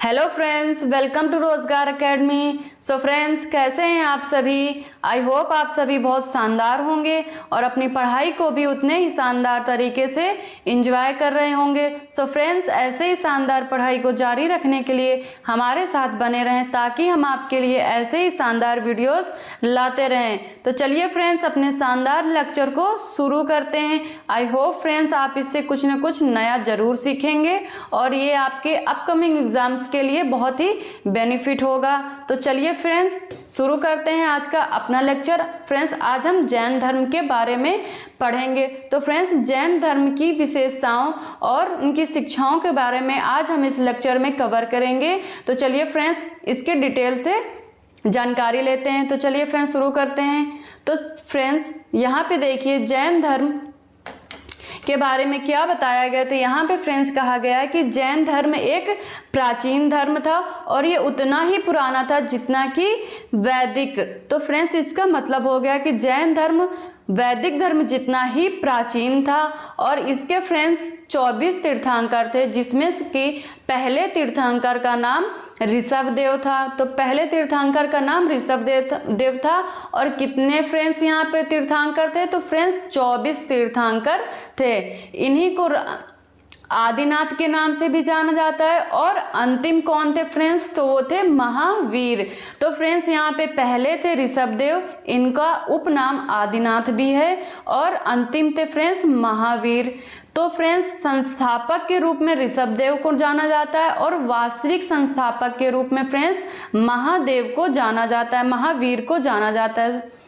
Hello friends, welcome to रोजगार academy. So friends, कैसे हैं आप सभी? आई होप आप सभी बहुत शानदार होंगे और अपनी पढ़ाई को भी उतने ही शानदार तरीके से एंजॉय कर रहे होंगे। सो फ्रेंड्स, ऐसे ही शानदार पढ़ाई को जारी रखने के लिए हमारे साथ बने रहें ताकि हम आपके लिए ऐसे ही शानदार वीडियोस लाते रहें। तो चलिए फ्रेंड्स, अपने शानदार लेक्चर को शुरू करते हैं। आई होप फ्रेंड्स आप इससे कुछ न कुछ नया जरूर सीखेंगे और ये आपके अपकमिंग एग्जाम्स के लिए बहुत ही बेनिफिट होगा। तो चलिए फ्रेंड्स, शुरू करते हैं आज का अपना लेक्चर। फ्रेंड्स, आज हम जैन धर्म के बारे में पढ़ेंगे। तो फ्रेंड्स, जैन धर्म की विशेषताओं और उनकी शिक्षाओं के बारे में आज हम इस लेक्चर में कवर करेंगे। तो चलिए फ्रेंड्स, इसके डिटेल से जानकारी लेते हैं। तो चलिए फ्रेंड्स, शुरू करते हैं। तो फ्रेंड्स, यहाँ पे देखिए जैन धर्म के बारे में क्या बताया गया। तो यहाँ पे फ्रेंड्स कहा गया है कि जैन धर्म एक प्राचीन धर्म था और ये उतना ही पुराना था जितना कि वैदिक। तो फ्रेंड्स, इसका मतलब हो गया कि जैन धर्म वैदिक धर्म जितना ही प्राचीन था और इसके फ्रेंड्स 24 तीर्थंकर थे, जिसमें कि पहले तीर्थंकर का नाम ऋषभदेव था। तो पहले तीर्थंकर का नाम ऋषभदेव था और कितने फ्रेंड्स यहाँ पे तीर्थंकर थे? तो फ्रेंड्स 24 तीर्थंकर थे। इन्हीं को आदिनाथ के नाम से भी जाना जाता है। और अंतिम कौन थे फ्रेंड्स? तो वो थे महावीर। तो फ्रेंड्स, यहाँ पे पहले थे ऋषभदेव, इनका उपनाम आदिनाथ भी है, और अंतिम थे फ्रेंड्स महावीर। तो फ्रेंड्स, संस्थापक के रूप में ऋषभदेव को जाना जाता है और वास्तविक संस्थापक के रूप में फ्रेंड्स महादेव को जाना जाता है, महावीर को जाना जाता है।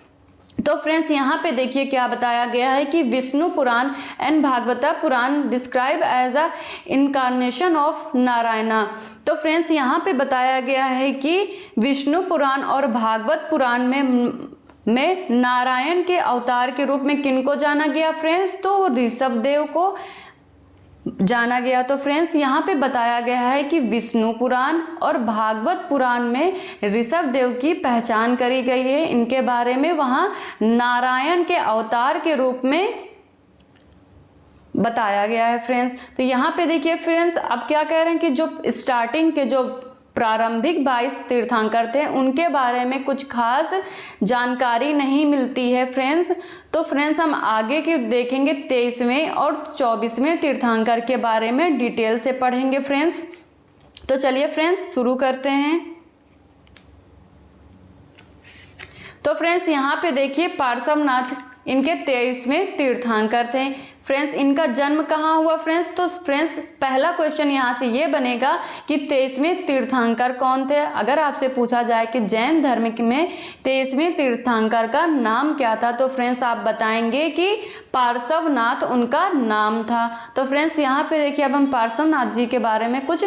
तो फ्रेंड्स, यहाँ पे देखिए क्या बताया गया है कि Vishnu Purana and Bhagavata Purana describe as a incarnation of Narayana. तो फ्रेंड्स, यहाँ पे बताया गया है कि विष्णु पुराण और भागवत पुराण में नारायण के अवतार के रूप में किनको जाना गया फ्रेंड्स? तो ऋषभदेव को जाना गया। तो फ्रेंड्स, यहाँ पे बताया गया है कि विष्णु पुराण और भागवत पुराण में ऋषभदेव की पहचान करी गई है। इनके बारे में वहाँ नारायण के अवतार के रूप में बताया गया है फ्रेंड्स। तो यहाँ पे देखिए फ्रेंड्स, अब क्या कह रहे हैं कि जो स्टार्टिंग के जो प्रारंभिक 22 तीर्थंकर थे उनके बारे में कुछ खास जानकारी नहीं मिलती है फ्रेंड्स। तो फ्रेंड्स, हम आगे के देखेंगे 23वें और 24वें तीर्थंकर के बारे में डिटेल से पढ़ेंगे फ्रेंड्स। तो चलिए फ्रेंड्स, शुरू करते हैं। तो फ्रेंड्स, यहाँ पे देखिए पार्श्वनाथ इनके 23वें तीर्थंकर थे। फ्रेंड्स, इनका जन्म कहाँ हुआ फ्रेंड्स? तो फ्रेंड्स, पहला क्वेश्चन यहाँ से ये बनेगा कि 23वें तीर्थंकर कौन थे। अगर आपसे पूछा जाए कि जैन धर्म में 23वें तीर्थंकर का नाम क्या था, तो फ्रेंड्स आप बताएंगे कि पार्श्वनाथ उनका नाम था। तो फ्रेंड्स, यहाँ पे देखिए अब हम पार्श्वनाथ जी के बारे में कुछ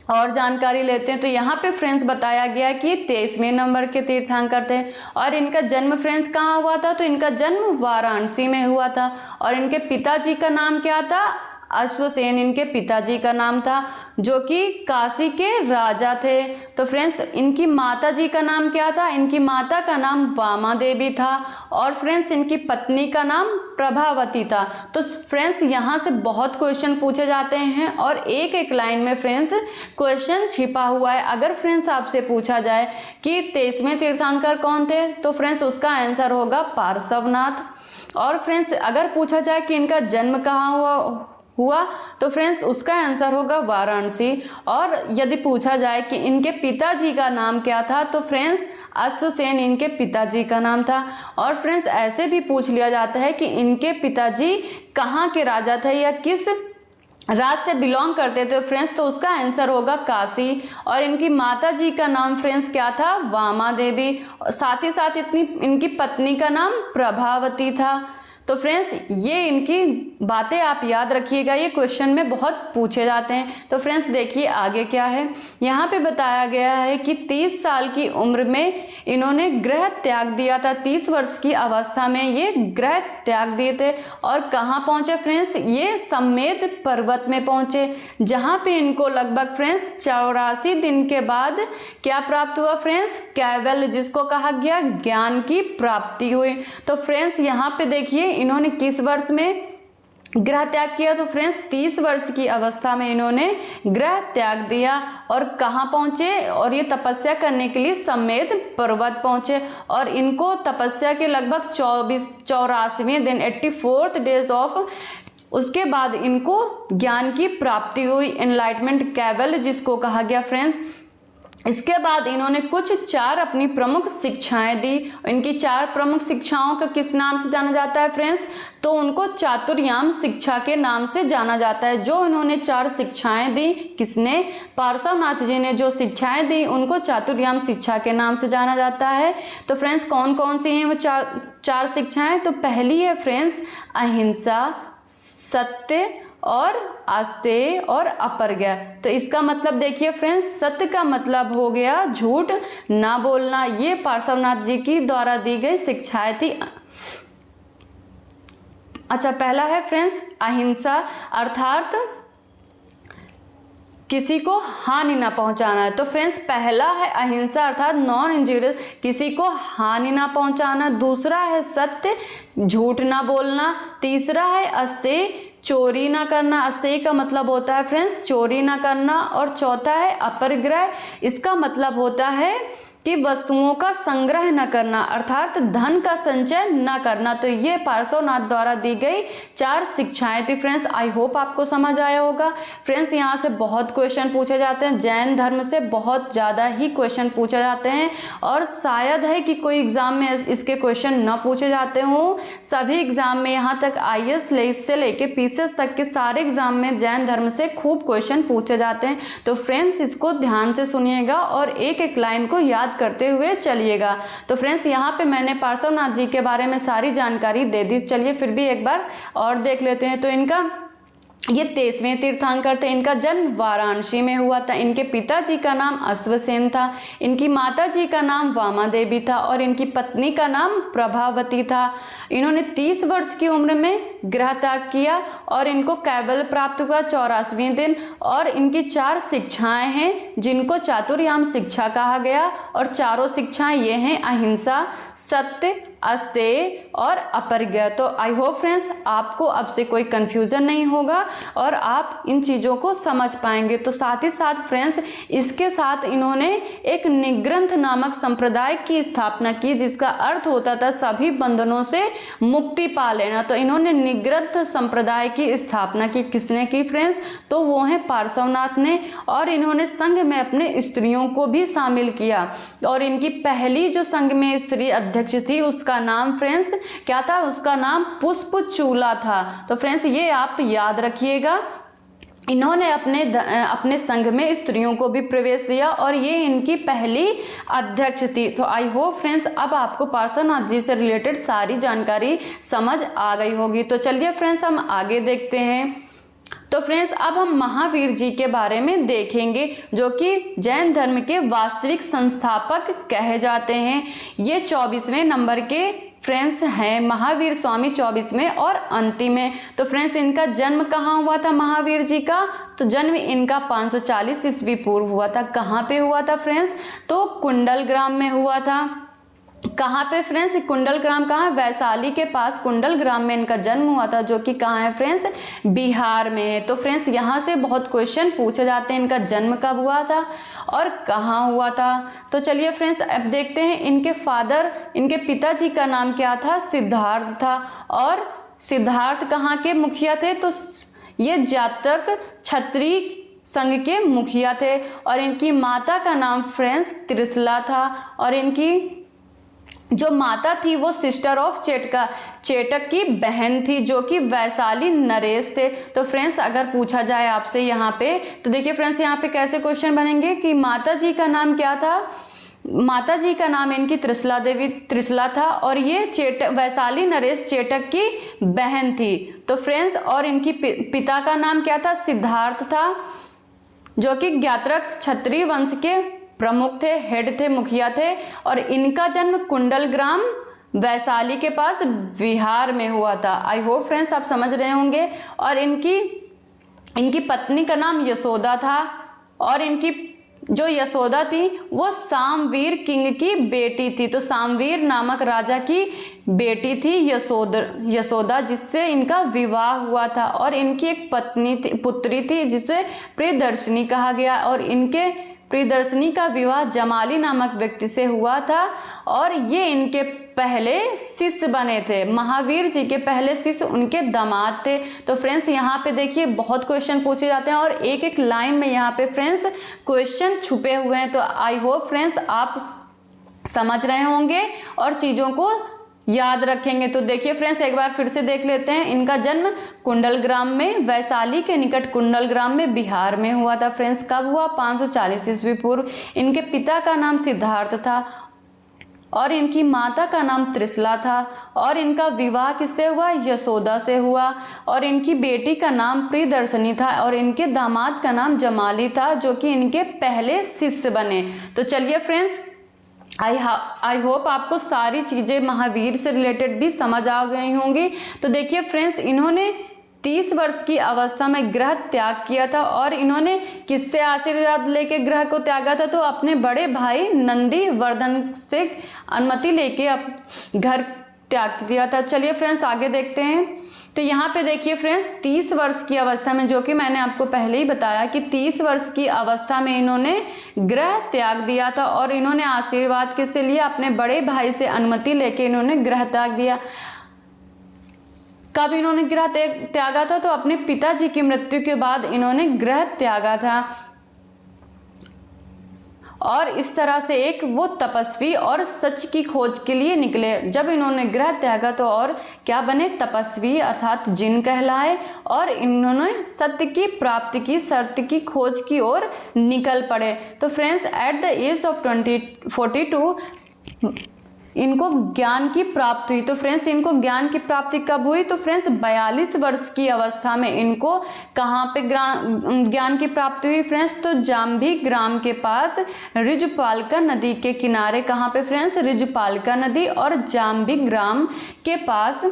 और जानकारी लेते हैं। तो यहाँ पे फ्रेंड्स बताया गया कि 23वें नंबर के तीर्थंकर थे और इनका जन्म फ्रेंड्स कहाँ हुआ था? तो इनका जन्म वाराणसी में हुआ था। और इनके पिताजी का नाम क्या था? अश्वसेन इनके पिताजी का नाम था, जो कि काशी के राजा थे। तो फ्रेंड्स, इनकी माता जी का नाम क्या था? इनकी माता का नाम वामा देवी था और फ्रेंड्स इनकी पत्नी का नाम प्रभावती था। तो फ्रेंड्स, यहाँ से बहुत क्वेश्चन पूछे जाते हैं और एक एक लाइन में फ्रेंड्स क्वेश्चन छिपा हुआ है। अगर फ्रेंड्स आपसे पूछा जाए कि 23वें तीर्थंकर कौन थे, तो फ्रेंड्स उसका आंसर होगा पार्श्वनाथ। और फ्रेंड्स, अगर पूछा जाए कि इनका जन्म कहाँ हुआ तो फ्रेंड्स उसका आंसर होगा वाराणसी। और यदि पूछा जाए कि इनके पिताजी का नाम क्या था, तो फ्रेंड्स अश्वसेन इनके पिताजी का नाम था। और फ्रेंड्स, ऐसे भी पूछ लिया जाता है कि इनके पिताजी कहाँ के राजा थे या किस राज से बिलोंग करते थे फ्रेंड्स, तो उसका आंसर होगा काशी। और इनकी माता जी का नाम फ्रेंड्स क्या था? वामा देवी। साथ ही साथ इनकी पत्नी का नाम प्रभावती था। तो फ्रेंड्स, ये इनकी बातें आप याद रखिएगा, ये क्वेश्चन में बहुत पूछे जाते हैं। तो फ्रेंड्स देखिए आगे क्या है। यहाँ पे बताया गया है कि 30 साल की उम्र में इन्होंने गृह त्याग दिया था। 30 वर्ष की अवस्था में ये गृह त्याग दिए थे और कहाँ पहुँचे फ्रेंड्स? ये समेत पर्वत में पहुँचे, जहाँ पे इनको लगभग फ्रेंड्स 84 दिन के बाद क्या प्राप्त हुआ फ्रेंड्स? कैवल्य, जिसको कहा गया ज्ञान की प्राप्ति हुई। तो फ्रेंड्स, यहाँ पे देखिए इन्होंने किस वर्ष में गृह त्याग किया। तो फ्रेंड्स 30 वर्ष की अवस्था में इन्होंने गृह त्याग दिया और कहाँ पहुँचे, और ये तपस्या करने के लिए समेत पर्वत पहुँचे, और इनको तपस्या के लगभग 84वें दिन 84th डेज ऑफ, उसके बाद इनको ज्ञान की प्राप्ति हुई, एनलाइटमेंट कैवल जिसको कहा गया फ्रेंड्स। इसके बाद इन्होंने कुछ 4 अपनी प्रमुख शिक्षाएं दी। इनकी 4 प्रमुख शिक्षाओं को किस नाम से जाना जाता है फ्रेंड्स, तो उनको चातुर्याम शिक्षा के नाम से जाना जाता है। जो इन्होंने 4 शिक्षाएं दी, किसने, पार्श्वनाथ जी ने जो शिक्षाएं दी उनको चातुर्याम शिक्षा के नाम से जाना जाता है। तो फ्रेंड्स कौन कौन सी हैं वो 4 शिक्षाएं, तो पहली है फ्रेंड्स अहिंसा, सत्य और आस्तेय और अपरग्रह। तो इसका मतलब देखिए फ्रेंड्स, सत्य का मतलब हो गया झूठ ना बोलना, ये पार्श्वनाथ जी की द्वारा दी गई शिक्षाएं थी। अच्छा, पहला है फ्रेंड्स अहिंसा, अर्थात किसी को हानि ना पहुंचाना है। तो फ्रेंड्स पहला है अहिंसा अर्थात नॉन इंजूरियस, किसी को हानि ना पहुंचाना। दूसरा है सत्य, झूठ ना बोलना। तीसरा है अस्तेय, चोरी ना करना, अस्तेय का मतलब होता है फ्रेंड्स चोरी ना करना। और चौथा है अपरिग्रह, इसका मतलब होता है कि वस्तुओं का संग्रह न करना, अर्थात धन का संचय न करना। तो ये पार्श्वनाथ द्वारा दी गई 4 शिक्षाएं थी फ्रेंड्स। आई होप आपको समझ आया होगा। फ्रेंड्स यहाँ से बहुत क्वेश्चन पूछे जाते हैं, जैन धर्म से बहुत ज़्यादा ही क्वेश्चन पूछे जाते हैं, और शायद है कि कोई एग्जाम में इसके क्वेश्चन न पूछे जाते हों। सभी एग्जाम में यहाँ तक IAS से लेके PCS तक के सारे एग्जाम में जैन धर्म से खूब क्वेश्चन पूछे जाते हैं। तो फ्रेंड्स इसको ध्यान से सुनिएगा और एक एक लाइन को याद करते हुए चलिएगा। तो फ्रेंड्स यहाँ पे मैंने पार्श्वनाथ जी के बारे में सारी जानकारी दे दी, चलिए फिर भी एक बार और देख लेते हैं। तो इनका ये 23वें तीर्थंकर थे। इनका जन्म वाराणसी में हुआ था। इनके पिताजी का नाम अश्वसेन था, इनकी माता जी का नाम वामा देवी था और इनकी पत्नी का नाम प्रभावती था। इन्होंने 30 वर्ष की उम्र में गृह त्याग किया और इनको कैवल्य प्राप्त हुआ 84वें दिन। और इनकी 4 शिक्षाएं हैं जिनको चातुर्याम शिक्षा कहा गया, और चारों शिक्षाएं ये हैं अहिंसा, सत्य, अस्तेय और अपरिग्रह। तो आई होप फ्रेंड्स आपको अब से कोई कंफ्यूजन नहीं होगा और आप इन चीज़ों को समझ पाएंगे। तो साथ ही साथ फ्रेंड्स इसके साथ इन्होंने एक निग्रंथ नामक संप्रदाय की स्थापना की, जिसका अर्थ होता था सभी बंधनों से मुक्ति पा लेना। तो इन्होंने निग्रंथ संप्रदाय की स्थापना की। किसने की फ्रेंड्स, तो वो है पार्श्वनाथ ने। और इन्होंने संघ में अपने स्त्रियों को भी शामिल किया, और इनकी पहली जो संघ में स्त्री अध्यक्ष थी उसका नाम फ्रेंड्स क्या था, उसका नाम पुष्पचूला था। तो फ्रेंड्स ये आप याद रखिएगा। इन्होंने अपने संघ में स्त्रियों को भी प्रवेश दिया और ये इनकी पहली अध्यक्ष थी। तो आई होप फ्रेंड्स अब आपको पार्श्वनाथ जी से रिलेटेड सारी जानकारी समझ आ गई होगी। तो चलिए फ्रेंड्स हम आगे देखते हैं। तो फ्रेंड्स अब हम महावीर जी के बारे में देखेंगे, जो कि जैन धर्म के वास्तविक संस्थापक कहे जाते हैं। ये 24वें नंबर के फ्रेंड्स हैं, महावीर स्वामी 24वें और अंतिम है। तो फ्रेंड्स इनका जन्म कहाँ हुआ था महावीर जी का, तो जन्म इनका 540 ईस्वी पूर्व हुआ था। कहाँ पे हुआ था फ्रेंड्स, तो कुंडल ग्राम में हुआ था। कहाँ पे फ्रेंड्स, कुंडल ग्राम कहाँ, वैशाली के पास कुंडल ग्राम में इनका जन्म हुआ था, जो कि कहाँ है फ्रेंड्स, बिहार में है। तो फ्रेंड्स यहाँ से बहुत क्वेश्चन पूछे जाते हैं, इनका जन्म कब हुआ था और कहाँ हुआ था। तो चलिए फ्रेंड्स अब देखते हैं। इनके पिताजी का नाम क्या था, सिद्धार्थ था। और सिद्धार्थ कहाँ के मुखिया थे, तो ये जातक क्षत्रिय संघ के मुखिया थे। और इनकी माता का नाम फ्रेंड्स त्रिशला था, और इनकी जो माता थी वो सिस्टर ऑफ चेटक की बहन थी, जो कि वैशाली नरेश थे। तो फ्रेंड्स अगर पूछा जाए आपसे यहाँ पे, तो देखिए फ्रेंड्स यहाँ पे कैसे क्वेश्चन बनेंगे कि माता जी का नाम क्या था, माता जी का नाम इनकी त्रिशला था और ये वैशाली नरेश चेटक की बहन थी। तो फ्रेंड्स और इनकी पिता का नाम क्या था, सिद्धार्थ था, जो कि ज्ञात्रक क्षत्रिय वंश के प्रमुख थे, हेड थे, मुखिया थे। और इनका जन्म कुंडल ग्राम वैशाली के पास बिहार में हुआ था। आई होप फ्रेंड्स आप समझ रहे होंगे। और इनकी पत्नी का नाम यशोदा था, और इनकी जो यशोदा थी वो सामवीर किंग की बेटी थी। तो सामवीर नामक राजा की बेटी थी यशोदा, जिससे इनका विवाह हुआ था। और इनकी एक पुत्री थी जिसे प्रियदर्शनी कहा गया, और इनके प्रियदर्शनी का विवाह जमाली नामक व्यक्ति से हुआ था, और ये इनके पहले शिष्य बने थे। महावीर जी के पहले शिष्य उनके दामाद थे। तो फ्रेंड्स यहाँ पे देखिए बहुत क्वेश्चन पूछे जाते हैं, और एक एक लाइन में यहाँ पे फ्रेंड्स क्वेश्चन छुपे हुए हैं। तो आई होप फ्रेंड्स आप समझ रहे होंगे और चीज़ों को याद रखेंगे। तो देखिए फ्रेंड्स एक बार फिर से देख लेते हैं। इनका जन्म कुंडलग्राम में, वैशाली के निकट कुंडलग्राम में, बिहार में हुआ था। फ्रेंड्स कब हुआ? 540 ईस्वी पूर्व। इनके पिता का नाम सिद्धार्थ था और इनकी माता का नाम त्रिशला था, और इनका विवाह किससे हुआ? यशोदा से हुआ। और इनकी बेटी का नाम प्रियदर्शनी था, और इनके दामाद का नाम जमाली था, जो कि इनके पहले शिष्य बने। तो चलिए फ्रेंड्स आई होप आपको सारी चीज़ें महावीर से रिलेटेड भी समझ आ गई होंगी। तो देखिए फ्रेंड्स इन्होंने 30 वर्ष की अवस्था में गृह त्याग किया था, और इन्होंने किससे आशीर्वाद लेके गृह को त्यागा था? तो अपने बड़े भाई नंदी वर्धन से अनुमति लेके घर त्याग दिया था। चलिए फ्रेंड्स आगे देखते हैं। तो यहाँ पे देखिए फ्रेंड्स 30 वर्ष की अवस्था में, जो कि मैंने आपको पहले ही बताया कि 30 वर्ष की अवस्था में इन्होंने गृह त्याग दिया था, और इन्होंने आशीर्वाद किससे लिया? अपने बड़े भाई से अनुमति लेके इन्होंने गृह त्याग दिया। कब इन्होंने गृह त्यागा था? तो अपने पिताजी की मृत्यु के बाद इन्होंने गृह त्यागा था, और इस तरह से एक वो तपस्वी और सच की खोज के लिए निकले। जब इन्होंने गृह त्यागा तो और क्या बने? तपस्वी अर्थात जिन कहलाए, और इन्होंने सत्य की प्राप्ति की, सत्य की खोज की ओर निकल पड़े। तो friends at the age of 42 इनको ज्ञान की प्राप्ति हुई। तो फ्रेंड्स इनको ज्ञान की प्राप्ति कब हुई? तो फ्रेंड्स 42 वर्ष की अवस्था में इनको कहाँ पे ज्ञान की प्राप्ति हुई फ्रेंड्स? तो जाम्भी ग्राम के पास रिजुपालका नदी के किनारे। कहाँ पे फ्रेंड्स? रिजुपालका नदी और जाम्भी ग्राम के पास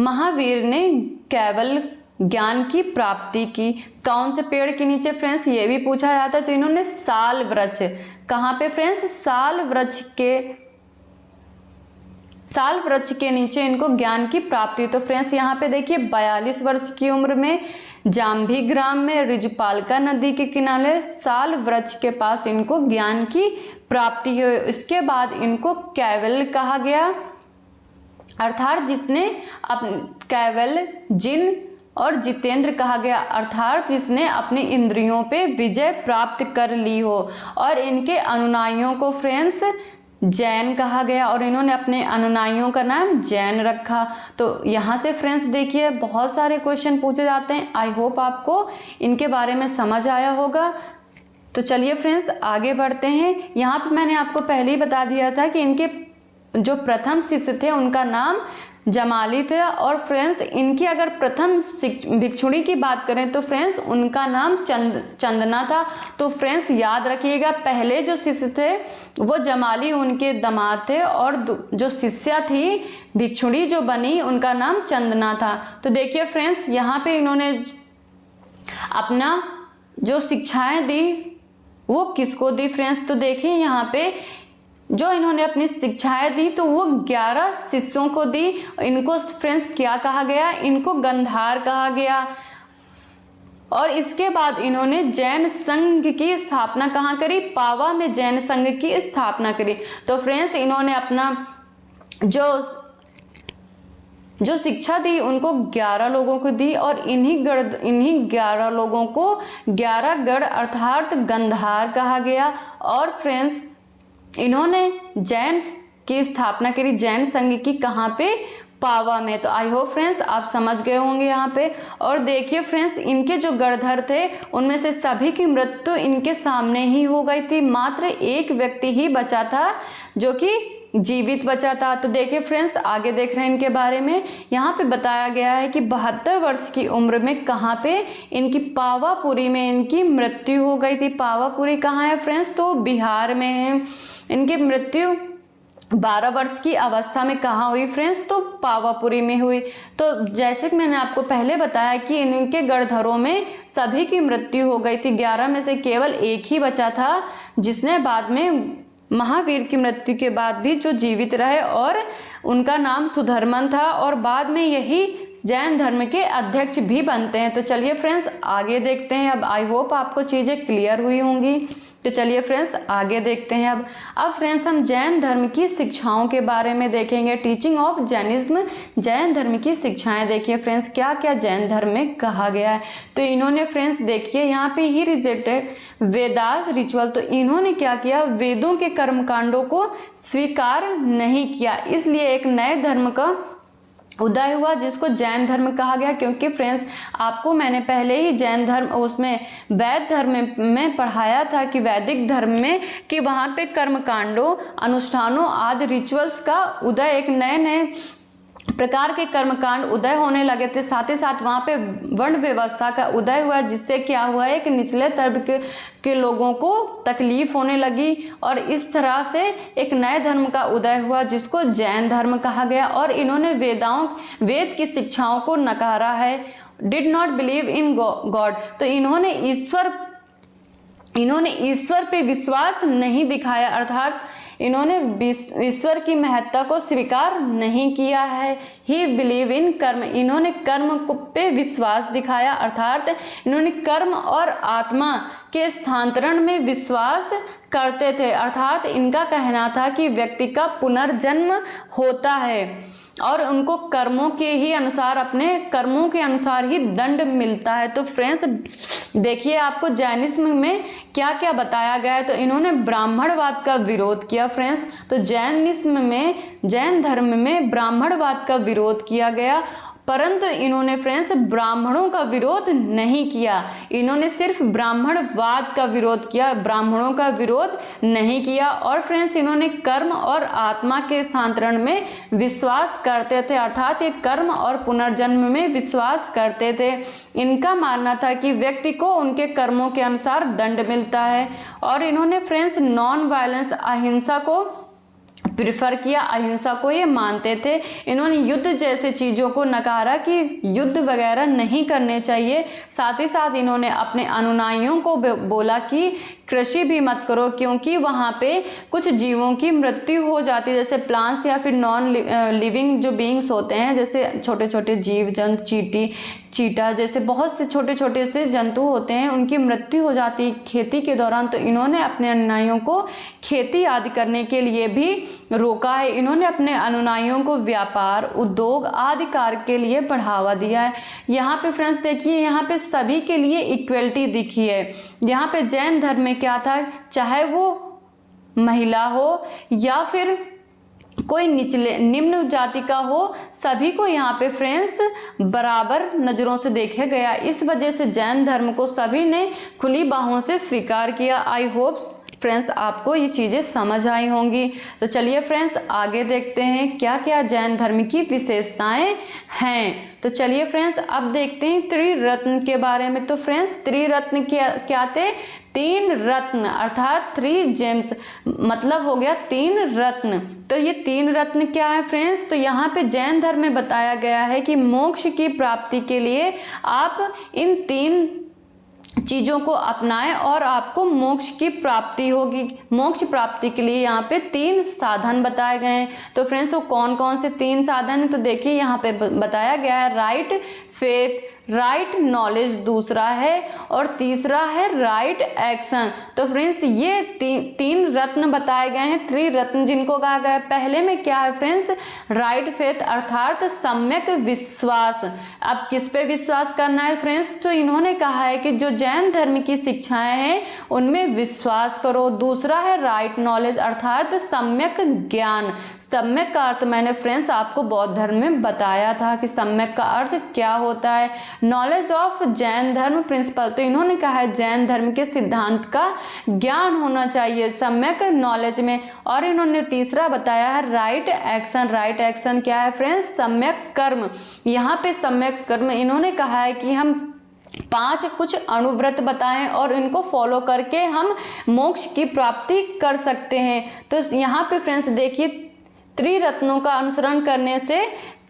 महावीर ने केवल ज्ञान की प्राप्ति की। कौन से पेड़ के नीचे फ्रेंड्स? ये भी पूछा जाता है। तो इन्होंने साल वृक्ष, कहाँ पे फ्रेंड्स? साल वृक्ष के नीचे इनको ज्ञान की प्राप्ति। तो फ्रेंड्स यहाँ पे देखिए 42 वर्ष की उम्र में जाम्भी ग्राम में रिजुपालका नदी के किनारे साल वृक्ष के पास इनको ज्ञान की प्राप्ति हुई। इसके बाद इनको कैवल कहा गया, अर्थात जिसने कैवल, जिन और जितेंद्र कहा गया, अर्थात जिसने अपनी इंद्रियों पे विजय प्राप्त कर ली हो। और इनके अनुयायियों को फ्रेंड्स जैन कहा गया, और इन्होंने अपने अनुयायियों का नाम जैन रखा। तो यहाँ से फ्रेंड्स देखिए बहुत सारे क्वेश्चन पूछे जाते हैं। आई होप आपको इनके बारे में समझ आया होगा। तो चलिए फ्रेंड्स आगे बढ़ते हैं। यहाँ पे मैंने आपको पहले ही बता दिया था कि इनके जो प्रथम शिष्य थे उनका नाम जमाली थे, और फ्रेंड्स इनकी अगर प्रथम भिक्षुणी की बात करें तो फ्रेंड्स उनका नाम चंदना था। तो फ्रेंड्स याद रखिएगा पहले जो शिष्य थे वो जमाली उनके दामाद थे, और जो शिष्या थी भिक्षुणी जो बनी उनका नाम चंदना था। तो देखिए फ्रेंड्स यहाँ पे इन्होंने अपना जो शिक्षाएं दी वो किसको दी फ्रेंड्स? तो देखिए यहाँ पे जो इन्होंने अपनी शिक्षाएं दी तो वो 11 शिष्यों को दी। इनको फ्रेंड्स क्या कहा गया? इनको गंधार कहा गया। और इसके बाद इन्होंने जैन संघ की स्थापना कहाँ करी? पावा में जैन संघ की स्थापना करी। तो फ्रेंड्स इन्होंने अपना जो शिक्षा दी उनको 11 लोगों को दी, और इन्हीं 11 लोगों को 11 गढ़ अर्थात गंधार कहा गया। और फ्रेंड्स इन्होंने जैन की स्थापना करी, जैन संघ की, कहाँ पे? पावा में। तो आई होप फ्रेंड्स आप समझ गए होंगे यहाँ पे। और देखिए फ्रेंड्स इनके जो गढ़धर थे उनमें से सभी की मृत्यु इनके सामने ही हो गई थी। मात्र एक व्यक्ति ही बचा था जो कि जीवित बचा था। तो देखिए फ्रेंड्स आगे देख रहे हैं इनके बारे में। यहाँ पे बताया गया है कि 72 वर्ष की उम्र में कहाँ पे? इनकी पावापुरी में इनकी मृत्यु हो गई थी। पावापुरी कहाँ है फ्रेंड्स? तो बिहार में है। इनकी मृत्यु 12 वर्ष की अवस्था में कहाँ हुई फ्रेंड्स? तो पावापुरी में हुई। तो जैसे कि मैंने आपको पहले बताया कि इनके गढ़धरों में सभी की मृत्यु हो गई थी। 11 में से केवल एक ही बचा था जिसने बाद में महावीर की मृत्यु के बाद भी जो जीवित रहे, और उनका नाम सुधर्मन था, और बाद में यही जैन धर्म के अध्यक्ष भी बनते हैं। तो चलिए फ्रेंड्स आगे देखते हैं। अब आई होप आपको चीज़ें क्लियर हुई होंगी। तो चलिए फ्रेंड्स आगे देखते हैं। अब फ्रेंड्स हम जैन धर्म की शिक्षाओं के बारे में देखेंगे। टीचिंग ऑफ जैनिज्म, जैन धर्म की शिक्षाएं। देखिए फ्रेंड्स क्या क्या जैन धर्म में कहा गया है। तो इन्होंने फ्रेंड्स देखिए यहाँ पे ही रिजेक्टेड वेदास रिचुअल। तो इन्होंने क्या किया? वेदों के कर्मकांडों को स्वीकार नहीं किया, इसलिए एक नए धर्म का उदय हुआ जिसको जैन धर्म कहा गया। क्योंकि फ्रेंड्स आपको मैंने पहले ही जैन धर्म उसमें वैद धर्म में पढ़ाया था कि वैदिक धर्म में कि वहाँ पे कर्मकांडों, अनुष्ठानों आदि रिचुअल्स का उदय, एक नए नए प्रकार के कर्मकांड उदय होने लगे थे। साथ ही साथ वहाँ पे वर्ण व्यवस्था का उदय हुआ, जिससे क्या हुआ है कि निचले तबके के लोगों को तकलीफ होने लगी, और इस तरह से एक नए धर्म का उदय हुआ जिसको जैन धर्म कहा गया। और इन्होंने वेद की शिक्षाओं को नकारा है। Did not believe in God. तो इन्होंने ईश्वर पे विश्वास नहीं दिखाया, अर्थात इन्होंने ईश्वर की महत्ता को स्वीकार नहीं किया है। ही बिलीव इन कर्म, इन्होंने कर्म पे विश्वास दिखाया, अर्थात इन्होंने कर्म और आत्मा के स्थानांतरण में विश्वास करते थे। अर्थात इनका कहना था कि व्यक्ति का पुनर्जन्म होता है और उनको कर्मों के ही अनुसार, अपने कर्मों के अनुसार ही दंड मिलता है। तो फ्रेंड्स देखिए आपको जैनिज्म में क्या क्या बताया गया है। तो इन्होंने ब्राह्मणवाद का विरोध किया फ्रेंड्स। तो जैनिज्म में, जैन धर्म में ब्राह्मणवाद का विरोध किया गया, परंतु इन्होंने फ्रेंड्स ब्राह्मणों का विरोध नहीं किया। इन्होंने सिर्फ ब्राह्मणवाद का विरोध किया, ब्राह्मणों का विरोध नहीं किया। और फ्रेंड्स इन्होंने कर्म और आत्मा के स्थानांतरण में विश्वास करते थे, अर्थात ये कर्म और पुनर्जन्म में विश्वास करते थे। इनका मानना था कि व्यक्ति को उनके कर्मों के अनुसार दंड मिलता है। और इन्होंने फ्रेंड्स नॉन वायलेंस, अहिंसा को प्रिफर किया, अहिंसा को ये मानते थे। इन्होंने युद्ध जैसे चीज़ों को नकारा कि युद्ध वगैरह नहीं करने चाहिए। साथ ही साथ इन्होंने अपने अनुयायियों को बोला कि कृषि भी मत करो, क्योंकि वहाँ पे कुछ जीवों की मृत्यु हो जाती है, जैसे प्लांट्स या फिर नॉन लिविंग जो बींग्स होते हैं, जैसे छोटे छोटे जीव जंतु, चीटा जैसे बहुत से छोटे छोटे से जंतु होते हैं, उनकी मृत्यु हो जाती है खेती के दौरान। तो इन्होंने अपने अनुयायियों को खेती आदि करने के लिए भी रोका है। इन्होंने अपने अनुयायियों को व्यापार, उद्योग आदि कार्य के लिए बढ़ावा दिया है। यहाँ पे फ्रेंड्स देखिए, यहाँ पे सभी के लिए इक्वलिटी दिखी है। यहाँ पे जैन धर्म में क्या था, चाहे वो महिला हो या फिर कोई निम्न जाति का हो, सभी को यहाँ पे फ्रेंड्स बराबर नज़रों से देखा गया। इस वजह से जैन धर्म को सभी ने खुली बाहों से स्वीकार किया। आई होप फ्रेंड्स आपको ये चीज़ें समझ आई होंगी। तो चलिए फ्रेंड्स आगे देखते हैं क्या क्या जैन धर्म की विशेषताएं हैं। तो चलिए फ्रेंड्स अब देखते हैं त्रिरत्न के बारे में। तो फ्रेंड्स त्रिरत्न क्या थे? 3 रत्न, अर्थात 3 जेम्स, मतलब हो गया 3 रत्न। तो ये 3 रत्न क्या है फ्रेंड्स? तो यहाँ पे जैन धर्म में बताया गया है कि मोक्ष की प्राप्ति के लिए आप इन 3 चीज़ों को अपनाएं और आपको मोक्ष की प्राप्ति होगी। मोक्ष प्राप्ति के लिए यहाँ पे 3 साधन बताए गए हैं। तो फ्रेंड्स वो कौन कौन से 3 साधन हैं? तो देखिए यहाँ पे बताया गया है राइट फेथ, राइट नॉलेज दूसरा है, और तीसरा है राइट एक्शन। तो फ्रेंड्स ये 3 रत्न बताए गए हैं, त्रिरत्न जिनको कहा गया है। पहले में क्या है फ्रेंड्स? राइट फेथ, अर्थात सम्यक विश्वास। अब किस पे विश्वास करना है फ्रेंड्स? तो इन्होंने कहा है कि जो जैन धर्म की शिक्षाएं हैं उनमें विश्वास करो। दूसरा है राइट नॉलेज, अर्थात सम्यक ज्ञान। सम्यक का अर्थ मैंने फ्रेंड्स आपको बौद्ध धर्म में बताया था कि सम्यक का अर्थ क्या होता है। नॉलेज ऑफ जैन धर्म प्रिंसिपल, तो इन्होंने कहा है जैन धर्म के सिद्धांत का ज्ञान होना चाहिए सम्यक नॉलेज में। और इन्होंने तीसरा बताया है राइट एक्शन। राइट एक्शन क्या है फ्रेंड्स? सम्यक कर्म। यहाँ पे सम्यक कर्म इन्होंने कहा है कि हम 5 कुछ अणुव्रत बताएं और इनको फॉलो करके हम मोक्ष की प्राप्ति कर सकते हैं। तो यहाँ पे फ्रेंड्स देखिए त्रिरत्नों का अनुसरण करने से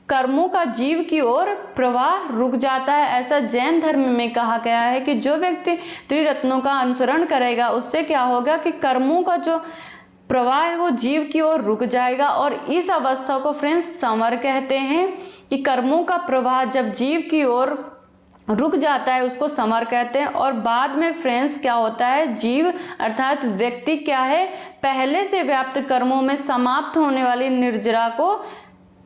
कर्मों का जीव की ओर प्रवाह रुक जाता है। ऐसा जैन धर्म में कहा गया है कि जो व्यक्ति त्रिरत्नों का अनुसरण करेगा उससे क्या होगा कि कर्मों का जो प्रवाह है वो जीव की ओर रुक जाएगा। और इस अवस्था को फ्रेंड्स समर कहते हैं कि कर्मों का प्रवाह जब जीव की ओर रुक जाता है उसको समर कहते हैं। और बाद में फ्रेंड्स क्या होता है, जीव अर्थात व्यक्ति क्या है, पहले से व्याप्त कर्मों में समाप्त होने वाली निर्जरा को,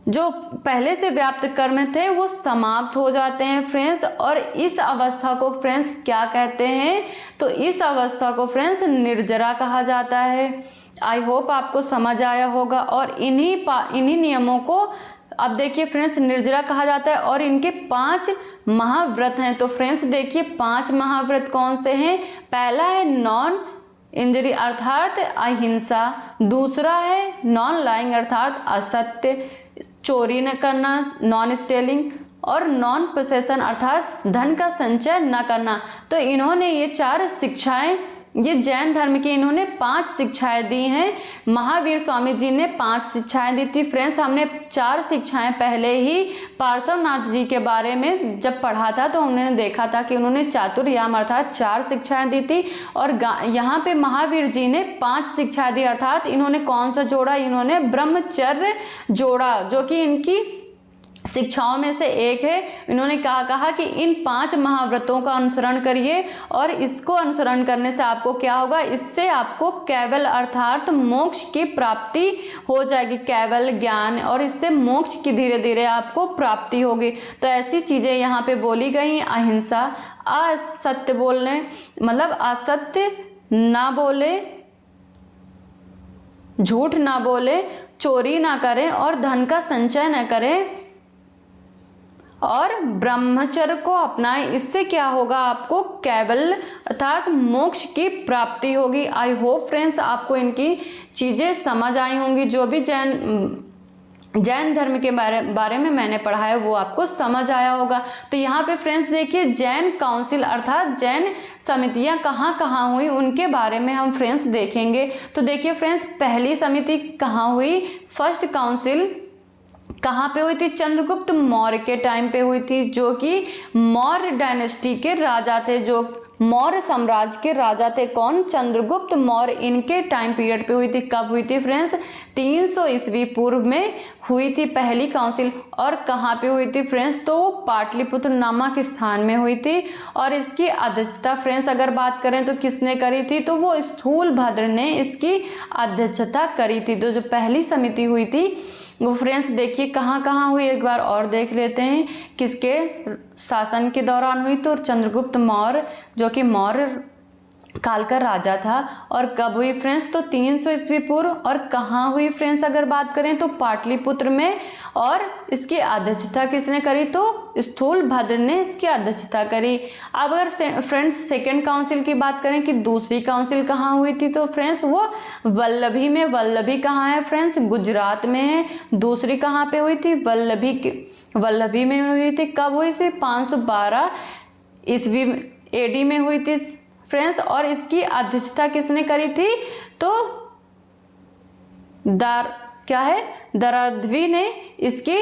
जो पहले से व्याप्त कर्म थे वो समाप्त हो जाते हैं फ्रेंड्स। और इस अवस्था को फ्रेंड्स क्या कहते हैं, तो इस अवस्था को फ्रेंड्स निर्जरा कहा जाता है। आई होप आपको समझ आया होगा। और इन्हीं नियमों को अब देखिए फ्रेंड्स निर्जरा कहा जाता है। और इनके 5 महाव्रत हैं। तो फ्रेंड्स देखिए 5 महाव्रत कौन से हैं। पहला है नॉन इंजरी अर्थात अहिंसा, दूसरा है नॉन लाइंग अर्थात असत्य, चोरी न करना नॉन स्टेलिंग, और नॉन पोसेशन अर्थात धन का संचय न करना। तो इन्होंने ये 4 शिक्षाएं, ये जैन धर्म की इन्होंने 5 शिक्षाएं दी हैं। महावीर स्वामी जी ने 5 शिक्षाएं दी थी फ्रेंड्स। हमने 4 शिक्षाएं पहले ही पार्श्वनाथ जी के बारे में जब पढ़ा था तो उन्होंने देखा था कि उन्होंने चातुर्याम अर्थात 4 शिक्षाएं दी थी। और यहाँ पे महावीर जी ने 5 शिक्षाएं दी अर्थात इन्होंने कौन सा जोड़ा, इन्होंने ब्रह्मचर्य जोड़ा, जो कि इनकी शिक्षाओं में से एक है। इन्होंने कहा कि इन 5 महाव्रतों का अनुसरण करिए और इसको अनुसरण करने से आपको क्या होगा, इससे आपको केवल अर्थात मोक्ष की प्राप्ति हो जाएगी, केवल ज्ञान, और इससे मोक्ष की धीरे धीरे आपको प्राप्ति होगी। तो ऐसी चीजें यहाँ पे बोली गई, अहिंसा, असत्य बोलने मतलब असत्य ना बोले, झूठ ना बोले, चोरी ना करें और धन का संचय न करें, और ब्रह्मचर्य को अपनाएं। इससे क्या होगा, आपको केवल अर्थात मोक्ष की प्राप्ति होगी। आई होप फ्रेंड्स आपको इनकी चीजें समझ आई होंगी। जो भी जैन धर्म के बारे में मैंने पढ़ा है वो आपको समझ आया होगा। तो यहाँ पे फ्रेंड्स देखिए जैन काउंसिल अर्थात जैन समितियाँ कहाँ कहाँ हुई उनके बारे में हम फ्रेंड्स देखेंगे। तो देखिए फ्रेंड्स पहली समिति कहाँ हुई, फर्स्ट काउंसिल कहाँ पे हुई थी, चंद्रगुप्त मौर्य के टाइम पे हुई थी, जो कि मौर्य डायनेस्टी के राजा थे, जो मौर्य साम्राज्य के राजा थे। कौन, चंद्रगुप्त मौर्य। इनके टाइम पीरियड पे हुई थी। कब हुई थी फ्रेंड्स, 300 ईस्वी पूर्व में हुई थी पहली काउंसिल। और कहाँ पे हुई थी फ्रेंड्स, तो पाटलिपुत्र नामक स्थान में हुई थी। और इसकी अध्यक्षता फ्रेंड्स अगर बात करें तो किसने करी थी, तो वो स्थूलभद्र ने इसकी अध्यक्षता करी थी। तो जो पहली समिति हुई थी वो फ्रेंड्स देखिए कहाँ कहाँ हुई, एक बार और देख लेते हैं किसके शासन के दौरान हुई। तो चंद्रगुप्त मौर्य जो कि मौर्य काल का राजा था। और कब हुई फ्रेंड्स, तो 300 ईस्वी पूर्व। और कहाँ हुई फ्रेंड्स अगर बात करें तो पाटलिपुत्र में। और इसकी अध्यक्षता किसने करी, तो स्थूलभद्र ने इसकी अध्यक्षता करी। अब अगर फ्रेंड्स सेकेंड काउंसिल की बात करें कि दूसरी काउंसिल कहाँ हुई थी, तो फ्रेंड्स वो वल्लभी में। वल्लभी कहाँ है फ्रेंड्स, गुजरात में है। दूसरी कहाँ पे हुई थी, वल्लभी में हुई थी। कब हुई थी, 512 ईस्वी AD में हुई थी फ्रेंड्स। और इसकी अध्यक्षता किसने करी थी, तो दरद्वी ने इसकी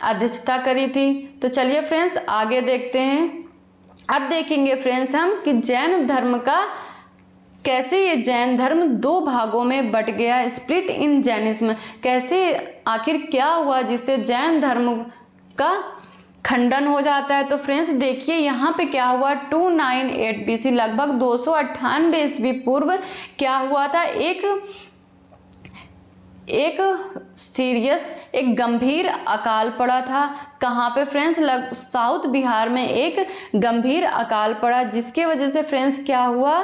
अध्यक्षता करी थी। तो चलिए फ्रेंड्स आगे देखते हैं। अब देखेंगे फ्रेंड्स हम कि जैन धर्म का कैसे ये जैन धर्म 2 भागों में बट गया, स्प्लिट इन जैनिज्म। कैसे आखिर क्या हुआ जिससे जैन धर्म का खंडन हो जाता है। तो फ्रेंड्स देखिए यहाँ पे क्या हुआ, 298 BC लगभग 298 ईस्वी पूर्व क्या हुआ था, एक सीरियस एक गंभीर अकाल पड़ा था। कहाँ पे फ्रेंड्स, साउथ बिहार में एक गंभीर अकाल पड़ा, जिसके वजह से फ्रेंड्स क्या हुआ,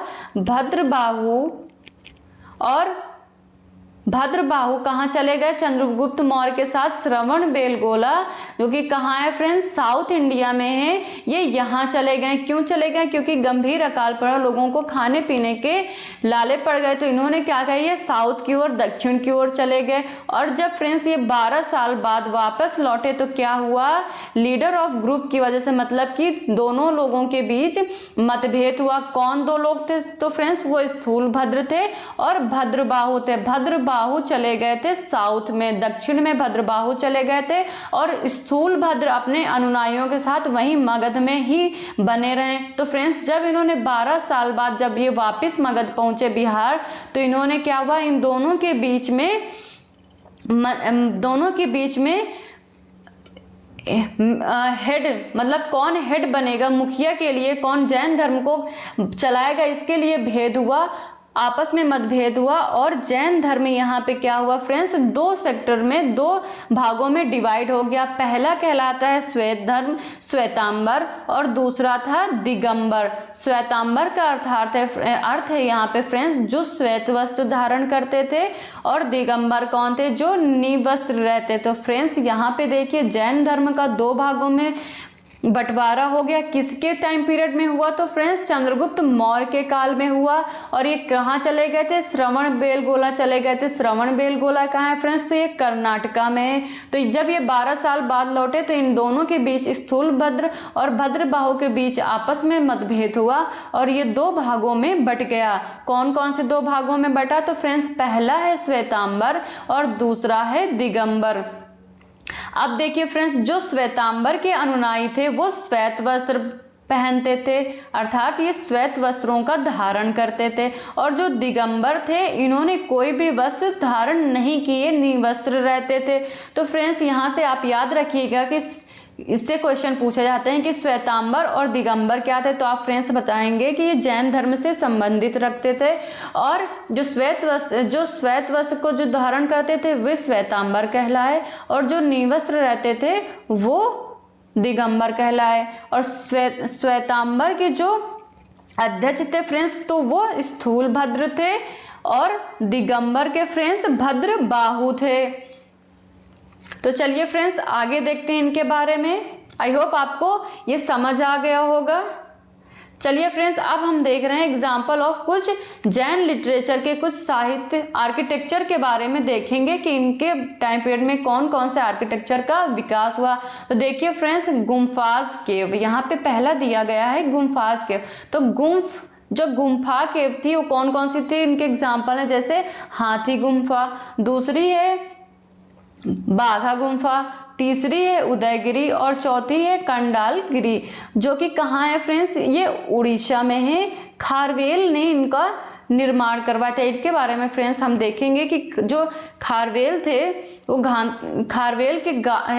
भद्रबाहु कहाँ चले गए, चंद्रगुप्त मौर्य के साथ श्रवण बेलगोला जो कि कहाँ है फ्रेंड्स, साउथ इंडिया में है, ये यहाँ चले गए। क्यों चले गए, क्योंकि गंभीर अकाल पड़ा, लोगों को खाने पीने के लाले पड़ गए। तो इन्होंने क्या किया, ये साउथ की ओर दक्षिण की ओर चले गए। और जब फ्रेंड्स ये 12 साल बाद वापस लौटे तो क्या हुआ, लीडर ऑफ ग्रुप की वजह से, मतलब कि दोनों लोगों के बीच मतभेद हुआ। कौन 2 लोग थे, तो फ्रेंड्स वो स्थूलभद्र थे और भद्रबाहु थे। भद्रबाहु भद्रबाहु चले गए थे साउथ में, दक्षिण में भद्रबाहु चले गए थे और स्थूलभद्र अपने अनुयायियों के साथ वहीं मगध में ही बने रहे। तो फ्रेंड्स जब इन्होंने 12 साल बाद जब ये वापस मगध पहुंचे बिहार, तो इन्होंने क्या हुआ, इन दोनों के बीच में हेड मतलब कौन हेड बनेगा, मुखिया के लिए कौन जैन धर्म को चलाएगा, इसके लिए भेद हुआ, आपस में मतभेद हुआ। और जैन धर्म यहाँ पे क्या हुआ फ्रेंड्स, 2 सेक्टर में 2 भागों में डिवाइड हो गया। पहला कहलाता है श्वेत धर्म, श्वेतांबर, और दूसरा था दिगंबर। श्वेतांबर का अर्थ है यहाँ पे फ्रेंड्स जो श्वेत वस्त्र धारण करते थे, और दिगंबर कौन थे, जो निवस्त्र रहते। तो फ्रेंड्स यहाँ पे देखिए जैन धर्म का 2 भागों में बंटवारा हो गया। किसके टाइम पीरियड में हुआ, तो फ्रेंड्स चंद्रगुप्त मौर्य के काल में हुआ। और ये कहाँ चले गए थे, श्रवणबेलगोला चले गए थे। श्रवणबेलगोला कहाँ है फ्रेंड्स, तो ये कर्नाटका में है। तो जब ये 12 साल बाद लौटे तो इन दोनों के बीच स्थूलभद्र और भद्रबाहु के बीच आपस में मतभेद हुआ और ये 2 भागों में बट गया। कौन कौन से 2 भागों में बटा, तो फ्रेंड्स पहला है श्वेतांबर और दूसरा है दिगंबर। अब देखिए फ्रेंड्स जो श्वेतांबर के अनुयायी थे वो श्वेत वस्त्र पहनते थे, अर्थात ये श्वेत वस्त्रों का धारण करते थे। और जो दिगंबर थे इन्होंने कोई भी वस्त्र धारण नहीं किए, निवस्त्र रहते थे। तो फ्रेंड्स यहाँ से आप याद रखिएगा कि इससे क्वेश्चन पूछे जाते हैं कि श्वेतांबर और दिगंबर क्या थे, तो आप फ्रेंड्स बताएंगे कि ये जैन धर्म से संबंधित रखते थे। और जो श्वेत वस्त्र को जो धारण करते थे वे श्वेतांबर कहलाए, और जो निवस्त्र रहते थे वो दिगंबर कहलाए। और श्वेतांबर के जो अध्यक्ष थे फ्रेंड्स तो वो स्थूलभद्र थे, और दिगंबर के फ्रेंड्स भद्रबाहु थे। तो चलिए फ्रेंड्स आगे देखते हैं इनके बारे में। आई होप आपको ये समझ आ गया होगा। चलिए फ्रेंड्स अब हम देख रहे हैं एग्जाम्पल ऑफ कुछ जैन लिटरेचर के कुछ साहित्य आर्किटेक्चर के बारे में देखेंगे कि इनके टाइम पीरियड में कौन कौन से आर्किटेक्चर का विकास हुआ। तो देखिए फ्रेंड्स गुम्फाज केव यहाँ पे पहला दिया गया है, गुम्फाज केव। तो जो गुम्फा केव थी वो कौन कौन सी थी, इनके एग्जाम्पल है जैसे हाथी गुम्फा, दूसरी है बाघा गुम्फा, तीसरी है उदयगिरी और चौथी है कंडालगिरी, जो कि कहाँ है फ्रेंड्स, ये उड़ीसा में है। खारवेल ने इनका निर्माण करवाया था। इनके बारे में फ्रेंड्स हम देखेंगे कि जो खारवेल थे वो खारवेल के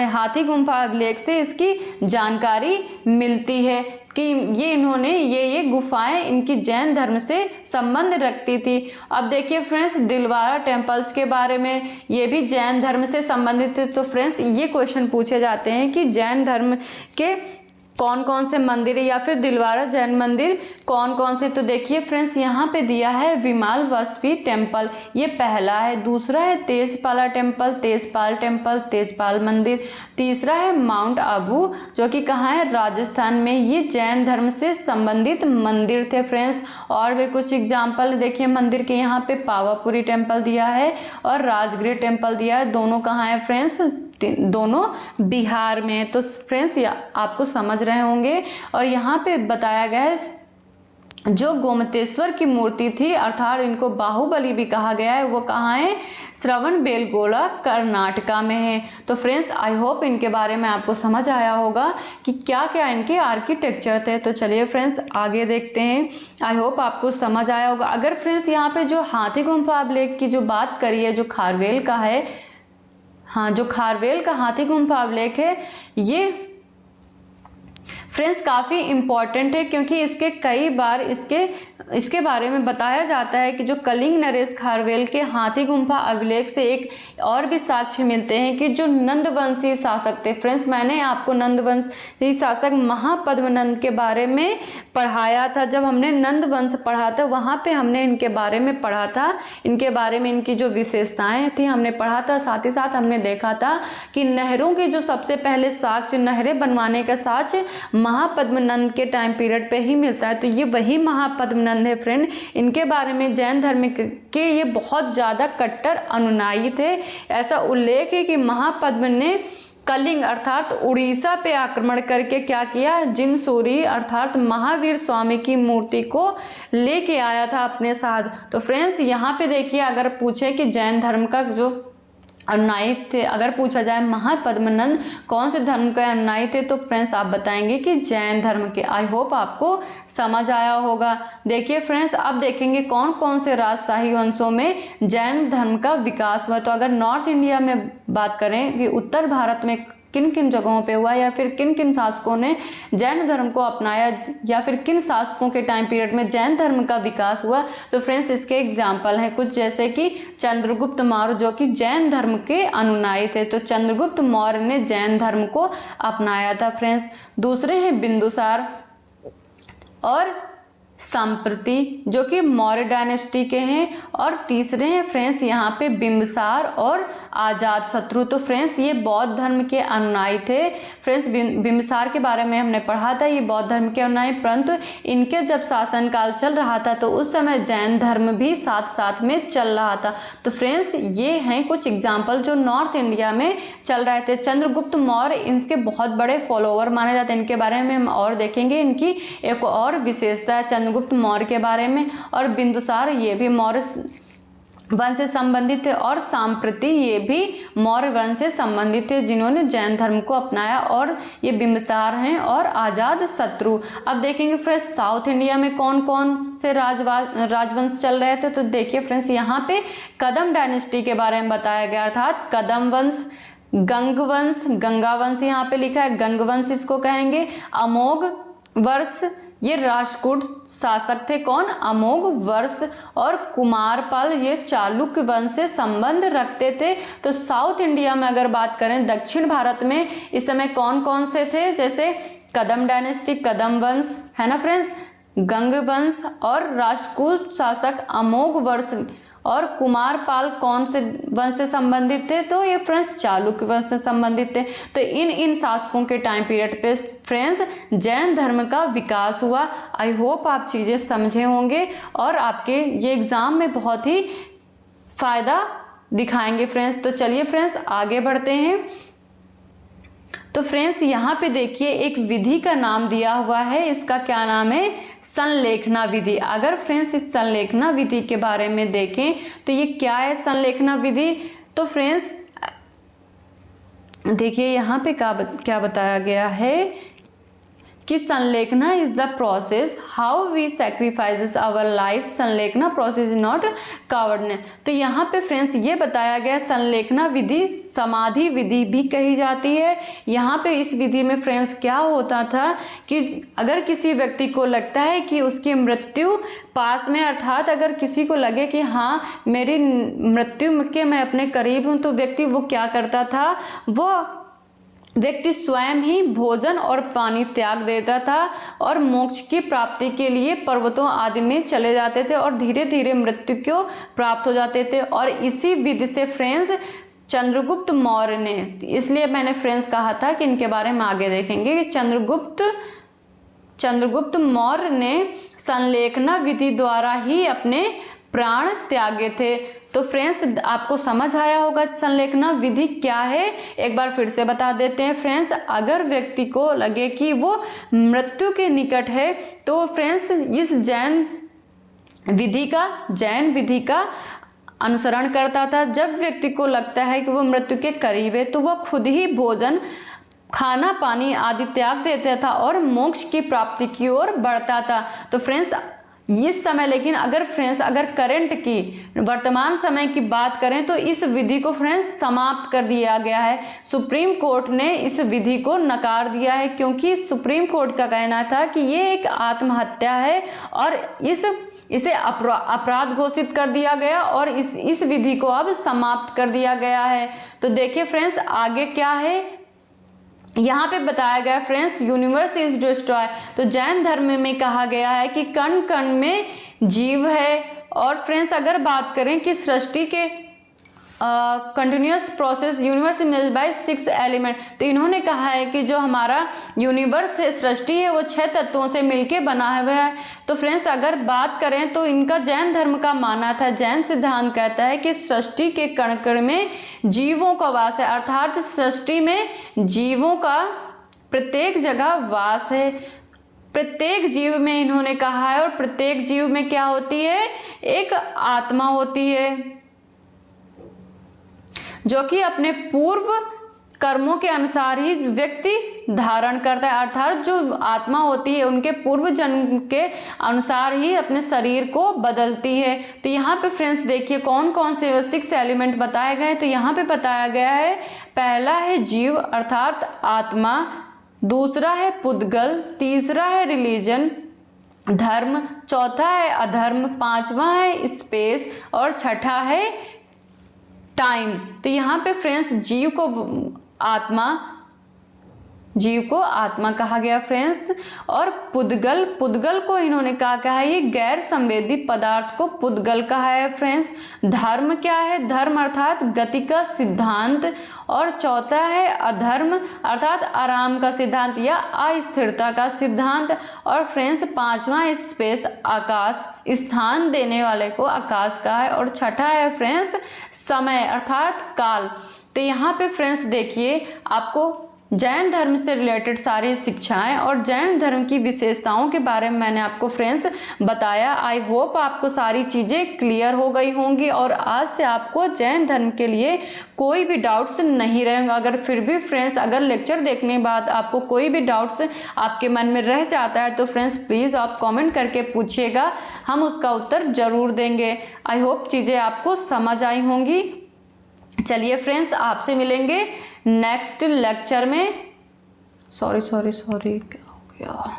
हाथी गुम्फा अभिलेख से इसकी जानकारी मिलती है कि ये गुफाएं इनकी जैन धर्म से संबंध रखती थी। अब देखिए फ्रेंड्स दिलवारा टेम्पल्स के बारे में, ये भी जैन धर्म से संबंधित है। तो फ्रेंड्स ये क्वेश्चन पूछे जाते हैं कि जैन धर्म के कौन कौन से मंदिर या फिर दिलवारा जैन मंदिर कौन कौन से। तो देखिए फ्रेंड्स यहाँ पे दिया है विमाल वासवी टेम्पल, ये पहला है। दूसरा है तेजपाला टेम्पल, तेजपाल मंदिर। तीसरा है माउंट आबू जो कि कहाँ है, राजस्थान में। ये जैन धर्म से संबंधित मंदिर थे फ्रेंड्स। और भी कुछ एग्जाम्पल देखिए मंदिर के, यहाँ पे पावापुरी टेम्पल दिया है और राजगृह टेम्पल दिया है। दोनों कहाँ है फ्रेंड्स, दोनों बिहार में। तो फ्रेंड्स आपको समझ रहे होंगे। और यहाँ पे बताया गया है जो गोमतेश्वर की मूर्ति थी, अर्थात इनको बाहुबली भी कहा गया है, वो कहाँ है, श्रवणबेलगोला कर्नाटका में है। तो फ्रेंड्स आई होप इनके बारे में आपको समझ आया होगा कि क्या क्या इनके आर्किटेक्चर थे। तो चलिए फ्रेंड्स आगे देखते हैं। आई होप आपको समझ आया होगा। अगर फ्रेंड्स यहाँ पे जो हाथी गुम्फा अभिलेख की जो बात करी है, जो खारवेल का है, हाँ जो खारवेल का हाथी गुम्फा अभिलेख है, ये फ्रेंड्स काफ़ी इम्पॉर्टेंट है क्योंकि इसके कई बार इसके बारे में बताया जाता है कि जो कलिंग नरेश खारवेल के हाथी गुम्फा अभिलेख से एक और भी साक्ष्य मिलते हैं कि जो नंदवंशी शासक थे। फ्रेंड्स मैंने आपको नंदवंशी शासक महापद्मनंद के बारे में पढ़ाया था। जब हमने नंदवंश पढ़ा था वहाँ पे हमने इनके बारे में पढ़ा था, इनके बारे में इनकी जो विशेषताएँ थी हमने पढ़ा था। साथ ही साथ हमने देखा था कि नहरों के जो सबसे पहले साक्ष्य, नहरें बनवाने का साक्ष्य महापद्मनंद के टाइम पीरियड पे ही मिलता है। तो ये वही महापद्मनंद है फ्रेंड। इनके बारे में जैन धर्म के ये बहुत ज़्यादा कट्टर अनुयायी थे। ऐसा उल्लेख है कि महापद्म ने कलिंग अर्थात उड़ीसा पे आक्रमण करके क्या किया, जिनसूरी अर्थात महावीर स्वामी की मूर्ति को लेके आया था अपने साथ। तो फ्रेंड्स यहाँ पे देखिए, अगर पूछे कि जैन धर्म का जो अनुयायी थे, अगर पूछा जाए महापद्मनंद कौन से धर्म के अनुयायी थे, तो फ्रेंड्स आप बताएंगे कि जैन धर्म के। आई होप आपको समझ आया होगा। देखिए फ्रेंड्स, अब देखेंगे कौन कौन से राजशाही वंशों में जैन धर्म का विकास हुआ। तो अगर नॉर्थ इंडिया में बात करें कि उत्तर भारत में किन किन जगहों पे हुआ, या फिर किन किन शासकों ने जैन धर्म को अपनाया, या फिर किन शासकों के टाइम पीरियड में जैन धर्म का विकास हुआ, तो फ्रेंड्स इसके एग्जाम्पल हैं कुछ, जैसे कि चंद्रगुप्त मौर्य जो कि जैन धर्म के अनुयायी थे। तो चंद्रगुप्त मौर्य ने जैन धर्म को अपनाया था फ्रेंड्स। दूसरे हैं बिंदुसार और संप्रति जो कि मौर्य डायनेस्टी के हैं। और तीसरे हैं फ्रेंड्स यहाँ पे बिंबिसार और अजातशत्रु। तो फ्रेंड्स ये बौद्ध धर्म के अनुयायी थे। फ्रेंड्स बिंबिसार के बारे में हमने पढ़ा था, ये बौद्ध धर्म के अनुयायी, परंतु इनके जब शासनकाल चल रहा था तो उस समय जैन धर्म भी साथ साथ में चल रहा था। तो फ्रेंड्स ये हैं कुछ एग्जाम्पल जो नॉर्थ इंडिया में चल रहे थे। चंद्रगुप्त मौर्य इनके बहुत बड़े फॉलोअर माने जाते हैं, इनके बारे में हम और देखेंगे। इनकी एक और विशेषता है चंद्रगुप्त मौर्य के बारे में। और बिंदुसार ये भी मौर्य वंश से संबंधित थे, और सांप्रति ये भी मौर्य वंश से संबंधित थे जिन्होंने जैन धर्म को अपनाया, और ये बिंबिसार हैं और अजातशत्रु। अब देखेंगे फ्रेंड्स साउथ इंडिया में कौन कौन से राजवंश चल रहे थे। तो देखिए फ्रेंड्स यहाँ पे कदम डायनेस्टी के बारे में बताया गया, अर्थात कदम वंश, गंग वंश, गंगा वंश यहाँ पे लिखा है, गंग वंश इसको कहेंगे। अमोघ वर्ष ये राष्ट्रकूट शासक थे, कौन, अमोघ वर्ष। और कुमारपाल ये चालुक्य वंश से संबंध रखते थे। तो साउथ इंडिया में अगर बात करें, दक्षिण भारत में इस समय कौन कौन से थे, जैसे कदम डायनेस्टी, कदम वंश है ना फ्रेंड्स, गंग वंश और राष्ट्रकूट शासक अमोघ वर्ष, और कुमारपाल कौन से वंश से संबंधित थे, तो ये फ्रेंड्स चालुक्य वंश से संबंधित थे। तो इन शासकों के टाइम पीरियड पे फ्रेंड्स जैन धर्म का विकास हुआ। आई होप आप चीज़ें समझे होंगे और आपके ये एग्ज़ाम में बहुत ही फायदा दिखाएंगे फ्रेंड्स। तो चलिए फ्रेंड्स आगे बढ़ते हैं। तो फ्रेंड्स यहाँ पे देखिए एक विधि का नाम दिया हुआ है, इसका क्या नाम है, संलेखना विधि। अगर फ्रेंड्स इस संलेखना विधि के बारे में देखें तो ये क्या है संलेखना विधि। तो फ्रेंड्स देखिए यहाँ पे क्या बताया गया है कि Sallekhana is the process how we sacrifices our life. Sallekhana process is not cowardness. तो यहाँ पे फ्रेंड्स ये बताया गया संलेखना विधि समाधि विधि भी कही जाती है। यहाँ पे इस विधि में फ्रेंड्स क्या होता था कि अगर किसी व्यक्ति को लगता है कि उसकी मृत्यु पास में, अर्थात अगर किसी को लगे कि हाँ मेरी मृत्यु के मैं अपने करीब हूँ, तो व्यक्ति वो क्या करता था, वो व्यक्ति स्वयं ही भोजन और पानी त्याग देता था और मोक्ष की प्राप्ति के लिए पर्वतों आदि में चले जाते थे और धीरे धीरे मृत्यु को प्राप्त हो जाते थे। और इसी विधि से फ्रेंड्स चंद्रगुप्त मौर्य ने, इसलिए मैंने फ्रेंड्स कहा था कि इनके बारे में आगे देखेंगे कि चंद्रगुप्त मौर्य ने संलेखना विधि द्वारा ही अपने प्राण त्यागे थे। तो फ्रेंड्स आपको समझ आया होगा संलेखना विधि क्या है, एक बार फिर से बता देते हैं फ्रेंड्स। अगर व्यक्ति को लगे कि वो मृत्यु के निकट है, तो फ्रेंड्स इस जैन विधि का अनुसरण करता था। जब व्यक्ति को लगता है कि वो मृत्यु के करीब है, तो वह खुद ही भोजन, खाना पानी आदि त्याग देता था और मोक्ष की प्राप्ति की ओर बढ़ता था। तो फ्रेंड्स इस समय, लेकिन अगर फ्रेंड्स अगर करंट की वर्तमान समय की बात करें तो इस विधि को फ्रेंड्स समाप्त कर दिया गया है। सुप्रीम कोर्ट ने इस विधि को नकार दिया है, क्योंकि सुप्रीम कोर्ट का कहना था कि ये एक आत्महत्या है और इसे अपराध घोषित कर दिया गया और इस विधि को अब समाप्त कर दिया गया है। तो देखिए फ्रेंड्स आगे क्या है, यहाँ पे बताया गया फ्रेंड्स यूनिवर्स इज डिस्ट्रॉय। तो जैन धर्म में कहा गया है कि कण कण में जीव है। और फ्रेंड्स अगर बात करें कि सृष्टि के continuous process universe image by 6 element. तो इन्होंने कहा है कि जो हमारा यूनिवर्स है, सृष्टि है, वो 6 तत्वों से मिलके बना हुआ है। तो फ्रेंड्स अगर बात करें तो इनका जैन धर्म का मानना था, जैन सिद्धांत कहता है कि सृष्टि के कण कण में जीवों का वास है, अर्थात सृष्टि में जीवों का प्रत्येक जगह वास है। प्रत्येक जीव में इन्होंने कहा है, और प्रत्येक जीव में क्या होती है, एक आत्मा होती है जो कि अपने पूर्व कर्मों के अनुसार ही व्यक्ति धारण करता है, अर्थात जो आत्मा होती है उनके पूर्व जन्म के अनुसार ही अपने शरीर को बदलती है। तो यहाँ पे फ्रेंड्स देखिए कौन कौन से 6 एलिमेंट बताए गए हैं। तो यहाँ पे बताया गया है, पहला है जीव अर्थात आत्मा, दूसरा है पुद्गल, तीसरा है रिलीजन धर्म, चौथा है अधर्म, पांचवा है स्पेस और छठा है टाइम। तो यहाँ पे फ्रेंड्स जीव को आत्मा कहा गया फ्रेंड्स। और पुद्गल को इन्होंने कहा है ये गैर संवेदी पदार्थ को पुद्गल कहा है फ्रेंड्स। धर्म क्या है, धर्म अर्थात गति का सिद्धांत, और चौथा है अधर्म अर्थात आराम का सिद्धांत या अस्थिरता का सिद्धांत, और फ्रेंड्स पांचवा स्पेस आकाश, स्थान देने वाले को आकाश कहा है, और छठा है फ्रेंड्स समय अर्थात काल। तो यहाँ पे फ्रेंड्स देखिए आपको जैन धर्म से रिलेटेड सारी शिक्षाएं और जैन धर्म की विशेषताओं के बारे में मैंने आपको फ्रेंड्स बताया। आई होप आपको सारी चीज़ें क्लियर हो गई होंगी और आज से आपको जैन धर्म के लिए कोई भी डाउट्स नहीं रहेंगे। अगर फिर भी फ्रेंड्स अगर लेक्चर देखने के बाद आपको कोई भी डाउट्स आपके मन में रह जाता है तो फ्रेंड्स प्लीज़ आप कॉमेंट करके पूछिएगा, हम उसका उत्तर ज़रूर देंगे। आई होप चीज़ें आपको समझ आई होंगी। चलिए फ्रेंड्स आपसे मिलेंगे नेक्स्ट लेक्चर में। सॉरी क्या हो गया।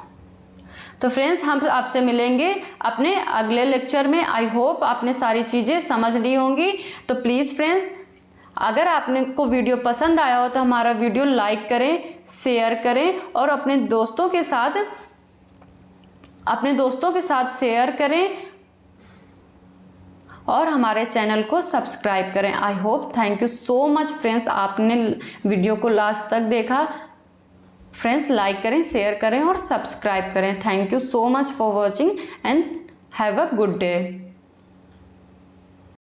तो फ्रेंड्स हम आपसे मिलेंगे अपने अगले लेक्चर में। आई होप आपने सारी चीज़ें समझ ली होंगी। तो प्लीज़ फ्रेंड्स अगर आपने को वीडियो पसंद आया हो तो हमारा वीडियो लाइक करें, शेयर करें और अपने दोस्तों के साथ शेयर करें और हमारे चैनल को सब्सक्राइब करें। I hope thank you so much friends, आपने वीडियो को लास्ट तक देखा। फ्रेंड्स लाइक करें, शेयर करें और सब्सक्राइब करें। Thank you so much for watching and have a good day.